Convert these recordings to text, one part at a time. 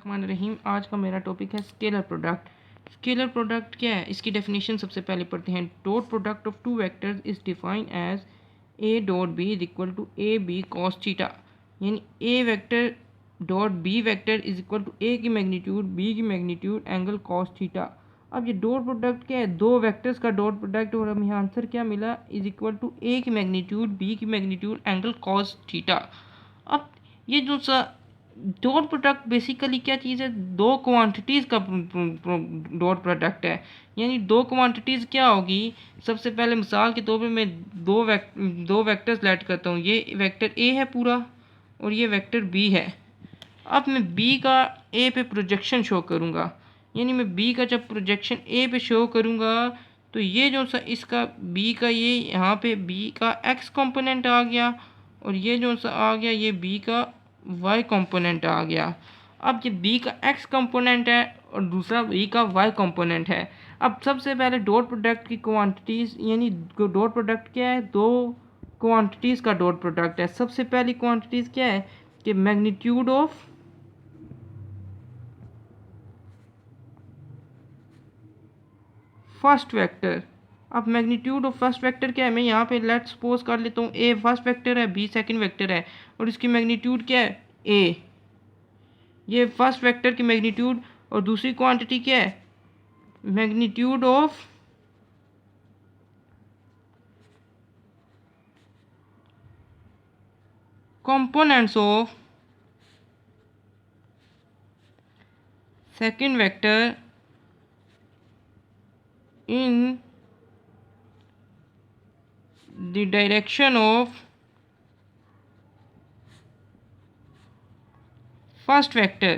बिस्मिल्लाहिर्रहमानिर्रहीम। आज का मेरा टॉपिक है स्केलर प्रोडक्ट। स्केलर प्रोडक्ट क्या है, इसकी डेफिनेशन सबसे पहले पढ़ते हैं। Dot product of two vectors is defined as A dot B is equal to A B cos theta. यानी A vector dot B vector is equal to A की magnitude B की मैग्नीट्यूड एंगल कॉस थीटा। अब ये dot product क्या है, दो vectors का dot product, और हमें आंसर क्या मिला, इज इक्वल टू ए की मैग्नीट्यूड बी की मैग्नीट्यूड एंगल कॉस थीटा। अब ये जो सा डॉट प्रोडक्ट बेसिकली क्या चीज़ है, दो क्वांटिटीज़ का डॉट प्रोडक्ट है। यानी दो क्वांटिटीज़ क्या होगी, सबसे पहले मिसाल के तौर पे मैं दो वेक्टर्स लेट करता हूँ। ये वेक्टर ए है पूरा और ये वेक्टर बी है। अब मैं बी का ए पे प्रोजेक्शन शो करूँगा। यानी मैं बी का जब प्रोजेक्शन ए पे शो करूँगा तो ये जो सा इसका बी का ये यहाँ पे बी का एक्स कंपोनेंट आ गया और ये जो सा आ गया ये बी का वाई कंपोनेंट आ गया। अब ये बी का एक्स कंपोनेंट है और दूसरा बी का वाई कंपोनेंट है। अब सबसे पहले डॉट प्रोडक्ट की क्वांटिटीज़, यानी डॉट प्रोडक्ट क्या है, दो क्वांटिटीज़ का डॉट प्रोडक्ट है। सबसे पहली क्वांटिटीज़ क्या है कि मैग्नीट्यूड ऑफ फर्स्ट वेक्टर। अब मैग्नीट्यूड ऑफ फर्स्ट वेक्टर क्या है, मैं यहाँ पे लेट सपोज कर लेता हूँ ए फर्स्ट वेक्टर है बी सेकंड वेक्टर है और इसकी मैग्नीट्यूड क्या है ए। ये फर्स्ट वेक्टर की मैग्नीट्यूड। और दूसरी क्वांटिटी क्या है, magnitude of components of second vector in the direction of first vector।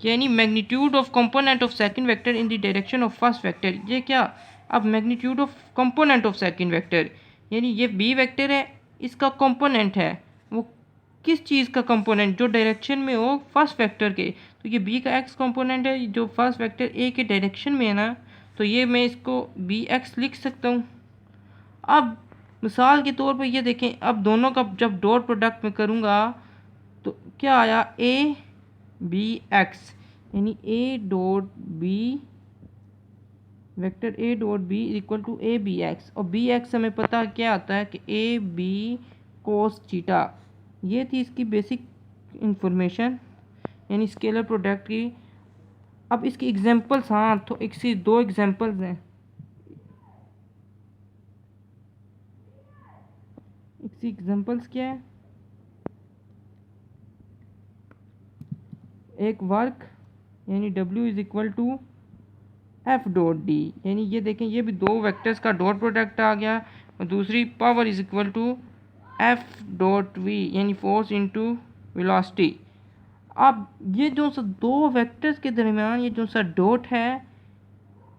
यानी magnitude of component of second vector in the direction of first vector. ये क्या, अब magnitude of component of second vector, यानी ये B vector है, इसका component है वो किस चीज़ का कंपोनेंट, जो डायरेक्शन में हो फर्स्ट वेक्टर के। तो ये बी का एक्स कंपोनेंट है जो फर्स्ट वेक्टर ए के डायरेक्शन में है ना, तो ये मैं इसको बी एक्स लिख सकता हूँ। अब मिसाल के तौर पर ये देखें, अब दोनों का जब डॉट प्रोडक्ट में करूँगा तो क्या आया, ए बी एक्स, यानी A dot B vector A dot B equal to A B X. और बी एक्स हमें पता क्या आता है कि ए बी कोस थीटा। ये थी इसकी बेसिक इंफॉर्मेशन यानी स्केलर प्रोडक्ट की। अब इसकी एग्जांपल्स, हाँ तो इसकी दो एग्जांपल्स हैं। इसकी एग्जांपल्स क्या है, एक वर्क यानी W is equal to F dot D, यानी ये देखें ये भी दो वेक्टर्स का डॉट प्रोडक्ट आ गया। और दूसरी power is equal to F dot V यानी फोर्स इनटू वेलोसिटी। अब ये जो सा दो वेक्टर्स के दरमियान ये जो सा डॉट है,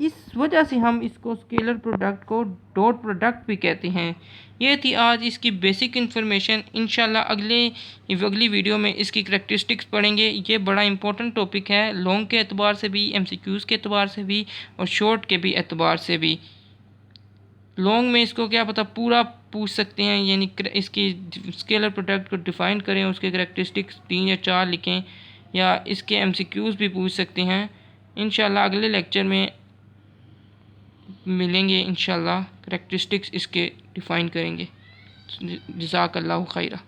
इस वजह से हम इसको scalar product co dot product भी कहते हैं। ये थी आज इसकी बेसिक इन्फॉर्मेशन। इंशाल्लाह अगली वीडियो में इसकी करैक्टरिस्टिक्स पढ़ेंगे। ये बड़ा इंपॉर्टेंट टॉपिक है, लॉन्ग के एतबार से भी, MCQs के एतबार से भी और शॉर्ट के भी एतबार से भी। लॉन्ग में इसको क्या पता पूरा पूछ सकते हैं, यानी इसकी स्केलर प्रोडक्ट को डिफ़ाइन करें, उसके करैक्टरिस्टिक्स 3 या 4 लिखें, या इसके MCQs भी पूछ सकते हैं। इंशाल्लाह अगले लेक्चर में मिलेंगे, इंशाल्लाह करैक्टरिस्टिक्स इसके डिफ़ाइन करेंगे। जज़ाकल्लाहु खैरा।